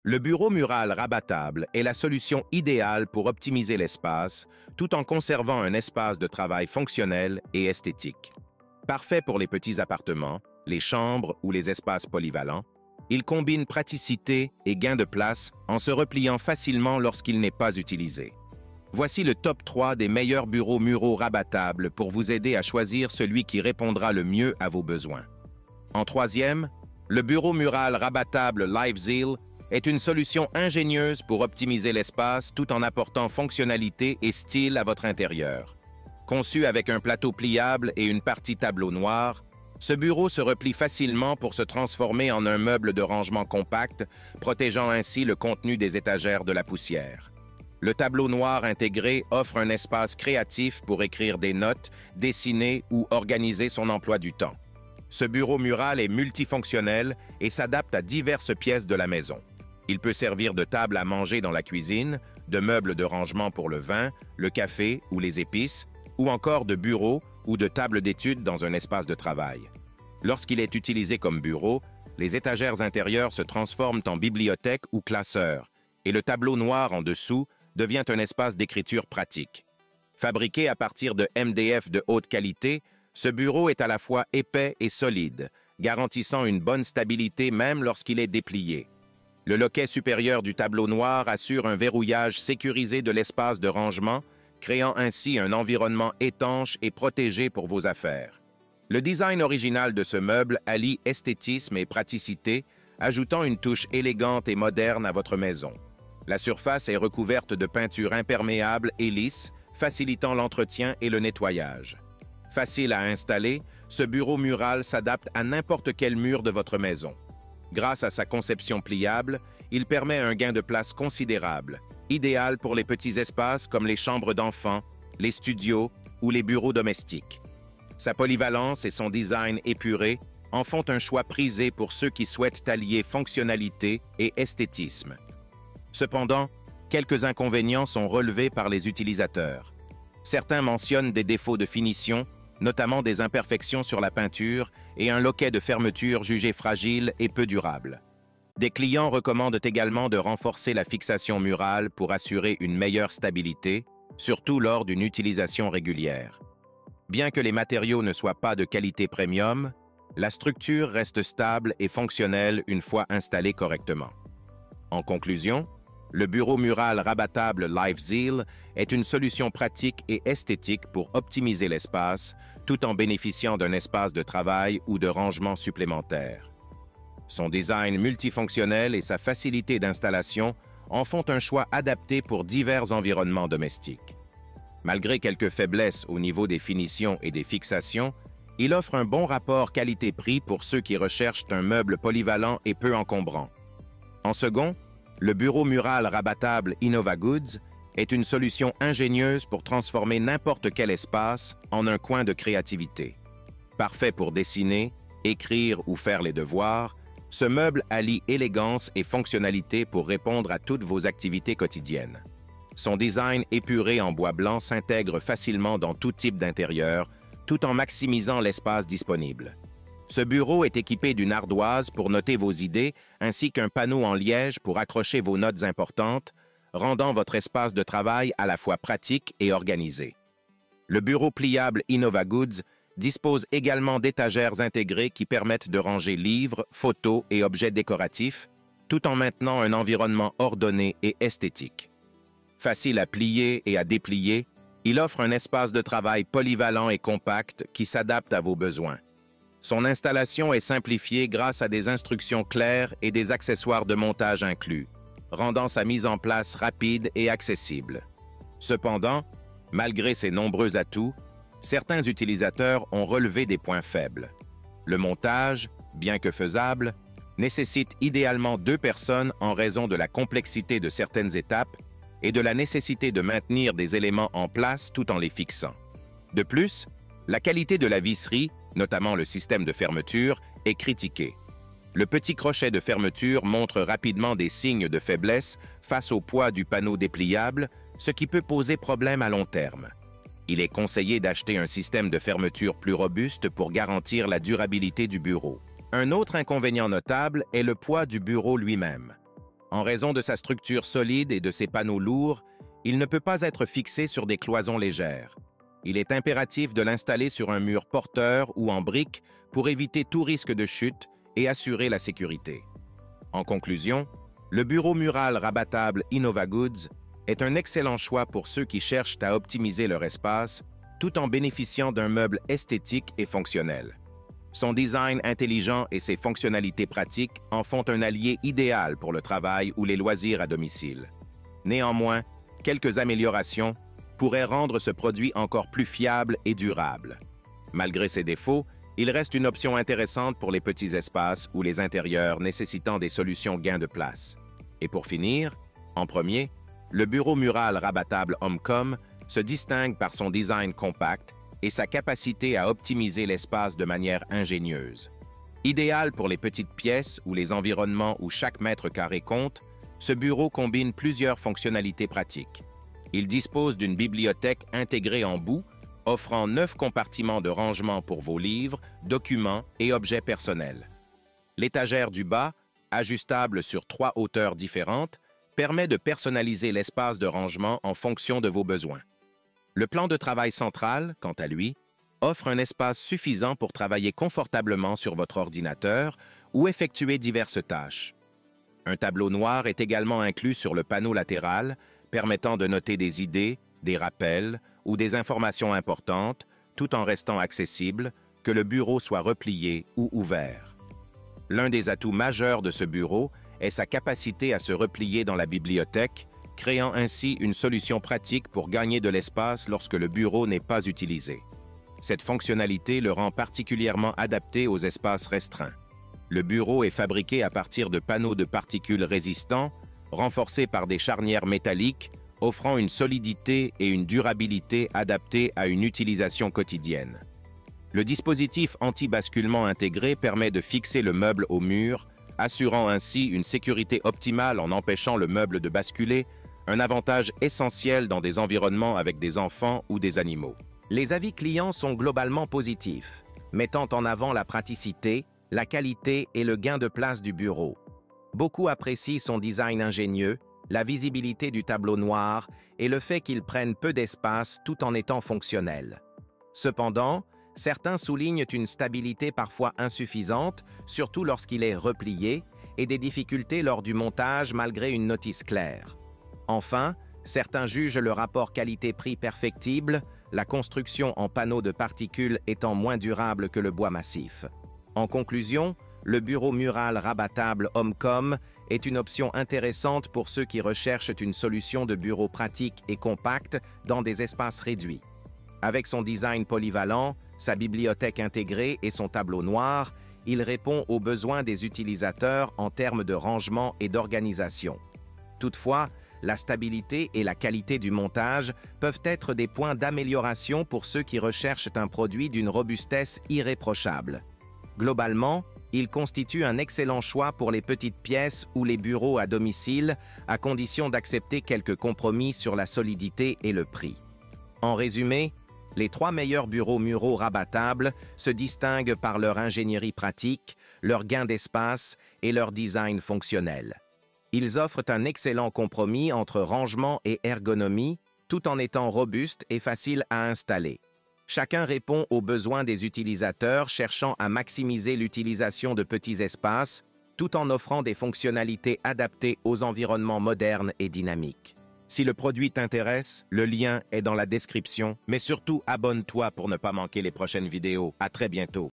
Le bureau mural rabattable est la solution idéale pour optimiser l'espace tout en conservant un espace de travail fonctionnel et esthétique. Parfait pour les petits appartements, les chambres ou les espaces polyvalents, il combine praticité et gain de place en se repliant facilement lorsqu'il n'est pas utilisé. Voici le top 3 des meilleurs bureaux muraux rabattables pour vous aider à choisir celui qui répondra le mieux à vos besoins. En troisième, le bureau mural rabattable LiveZeal est une solution ingénieuse pour optimiser l'espace tout en apportant fonctionnalité et style à votre intérieur. Conçu avec un plateau pliable et une partie tableau noir, ce bureau se replie facilement pour se transformer en un meuble de rangement compact, protégeant ainsi le contenu des étagères de la poussière. Le tableau noir intégré offre un espace créatif pour écrire des notes, dessiner ou organiser son emploi du temps. Ce bureau mural est multifonctionnel et s'adapte à diverses pièces de la maison. Il peut servir de table à manger dans la cuisine, de meuble de rangement pour le vin, le café ou les épices, ou encore de bureau ou de table d'études dans un espace de travail. Lorsqu'il est utilisé comme bureau, les étagères intérieures se transforment en bibliothèque ou classeur, et le tableau noir en dessous devient un espace d'écriture pratique. Fabriqué à partir de MDF de haute qualité, ce bureau est à la fois épais et solide, garantissant une bonne stabilité même lorsqu'il est déplié. Le loquet supérieur du tableau noir assure un verrouillage sécurisé de l'espace de rangement, créant ainsi un environnement étanche et protégé pour vos affaires. Le design original de ce meuble allie esthétisme et praticité, ajoutant une touche élégante et moderne à votre maison. La surface est recouverte de peinture imperméable et lisse, facilitant l'entretien et le nettoyage. Facile à installer, ce bureau mural s'adapte à n'importe quel mur de votre maison. Grâce à sa conception pliable, il permet un gain de place considérable, idéal pour les petits espaces comme les chambres d'enfants, les studios ou les bureaux domestiques. Sa polyvalence et son design épuré en font un choix prisé pour ceux qui souhaitent allier fonctionnalité et esthétisme. Cependant, quelques inconvénients sont relevés par les utilisateurs. Certains mentionnent des défauts de finition, notamment des imperfections sur la peinture et un loquet de fermeture jugé fragile et peu durable. Des clients recommandent également de renforcer la fixation murale pour assurer une meilleure stabilité, surtout lors d'une utilisation régulière. Bien que les matériaux ne soient pas de qualité premium, la structure reste stable et fonctionnelle une fois installée correctement. En conclusion, le bureau mural rabattable LiveZeal est une solution pratique et esthétique pour optimiser l'espace, tout en bénéficiant d'un espace de travail ou de rangement supplémentaire. Son design multifonctionnel et sa facilité d'installation en font un choix adapté pour divers environnements domestiques. Malgré quelques faiblesses au niveau des finitions et des fixations, il offre un bon rapport qualité-prix pour ceux qui recherchent un meuble polyvalent et peu encombrant. En second, le bureau mural rabattable InnovaGoods est une solution ingénieuse pour transformer n'importe quel espace en un coin de créativité. Parfait pour dessiner, écrire ou faire les devoirs, ce meuble allie élégance et fonctionnalité pour répondre à toutes vos activités quotidiennes. Son design épuré en bois blanc s'intègre facilement dans tout type d'intérieur, tout en maximisant l'espace disponible. Ce bureau est équipé d'une ardoise pour noter vos idées, ainsi qu'un panneau en liège pour accrocher vos notes importantes, rendant votre espace de travail à la fois pratique et organisé. Le bureau pliable InnovaGoods dispose également d'étagères intégrées qui permettent de ranger livres, photos et objets décoratifs, tout en maintenant un environnement ordonné et esthétique. Facile à plier et à déplier, il offre un espace de travail polyvalent et compact qui s'adapte à vos besoins. Son installation est simplifiée grâce à des instructions claires et des accessoires de montage inclus, rendant sa mise en place rapide et accessible. Cependant, malgré ses nombreux atouts, certains utilisateurs ont relevé des points faibles. Le montage, bien que faisable, nécessite idéalement 2 personnes en raison de la complexité de certaines étapes et de la nécessité de maintenir des éléments en place tout en les fixant. De plus, la qualité de la visserie, notamment le système de fermeture, est critiquée. Le petit crochet de fermeture montre rapidement des signes de faiblesse face au poids du panneau dépliable, ce qui peut poser problème à long terme. Il est conseillé d'acheter un système de fermeture plus robuste pour garantir la durabilité du bureau. Un autre inconvénient notable est le poids du bureau lui-même. En raison de sa structure solide et de ses panneaux lourds, il ne peut pas être fixé sur des cloisons légères. Il est impératif de l'installer sur un mur porteur ou en briques pour éviter tout risque de chute et assurer la sécurité. En conclusion, le bureau mural rabattable InnovaGoods est un excellent choix pour ceux qui cherchent à optimiser leur espace tout en bénéficiant d'un meuble esthétique et fonctionnel. Son design intelligent et ses fonctionnalités pratiques en font un allié idéal pour le travail ou les loisirs à domicile. Néanmoins, quelques améliorations pourraient rendre ce produit encore plus fiable et durable. Malgré ses défauts, il reste une option intéressante pour les petits espaces ou les intérieurs nécessitant des solutions gain de place. Et pour finir, en premier, le bureau mural rabattable Homecom se distingue par son design compact et sa capacité à optimiser l'espace de manière ingénieuse. Idéal pour les petites pièces ou les environnements où chaque mètre carré compte, ce bureau combine plusieurs fonctionnalités pratiques. Il dispose d'une bibliothèque intégrée en bout, offrant 9 compartiments de rangement pour vos livres, documents et objets personnels. L'étagère du bas, ajustable sur 3 hauteurs différentes, permet de personnaliser l'espace de rangement en fonction de vos besoins. Le plan de travail central, quant à lui, offre un espace suffisant pour travailler confortablement sur votre ordinateur ou effectuer diverses tâches. Un tableau noir est également inclus sur le panneau latéral, permettant de noter des idées, des rappels ou des informations importantes, tout en restant accessible, que le bureau soit replié ou ouvert. L'un des atouts majeurs de ce bureau est sa capacité à se replier dans la bibliothèque, créant ainsi une solution pratique pour gagner de l'espace lorsque le bureau n'est pas utilisé. Cette fonctionnalité le rend particulièrement adapté aux espaces restreints. Le bureau est fabriqué à partir de panneaux de particules résistants, renforcés par des charnières métalliques, offrant une solidité et une durabilité adaptées à une utilisation quotidienne. Le dispositif anti-basculement intégré permet de fixer le meuble au mur, assurant ainsi une sécurité optimale en empêchant le meuble de basculer, un avantage essentiel dans des environnements avec des enfants ou des animaux. Les avis clients sont globalement positifs, mettant en avant la praticité, la qualité et le gain de place du bureau. Beaucoup apprécient son design ingénieux, la visibilité du tableau noir et le fait qu'il prenne peu d'espace tout en étant fonctionnel. Cependant, certains soulignent une stabilité parfois insuffisante, surtout lorsqu'il est replié, et des difficultés lors du montage malgré une notice claire. Enfin, certains jugent le rapport qualité-prix perfectible, la construction en panneaux de particules étant moins durable que le bois massif. En conclusion, le bureau mural rabattable Homecom est une option intéressante pour ceux qui recherchent une solution de bureau pratique et compacte dans des espaces réduits. Avec son design polyvalent, sa bibliothèque intégrée et son tableau noir, il répond aux besoins des utilisateurs en termes de rangement et d'organisation. Toutefois, la stabilité et la qualité du montage peuvent être des points d'amélioration pour ceux qui recherchent un produit d'une robustesse irréprochable. Globalement, il constitue un excellent choix pour les petites pièces ou les bureaux à domicile, à condition d'accepter quelques compromis sur la solidité et le prix. En résumé, les 3 meilleurs bureaux muraux rabattables se distinguent par leur ingénierie pratique, leur gain d'espace et leur design fonctionnel. Ils offrent un excellent compromis entre rangement et ergonomie, tout en étant robustes et faciles à installer. Chacun répond aux besoins des utilisateurs cherchant à maximiser l'utilisation de petits espaces, tout en offrant des fonctionnalités adaptées aux environnements modernes et dynamiques. Si le produit t'intéresse, le lien est dans la description, mais surtout abonne-toi pour ne pas manquer les prochaines vidéos. À très bientôt.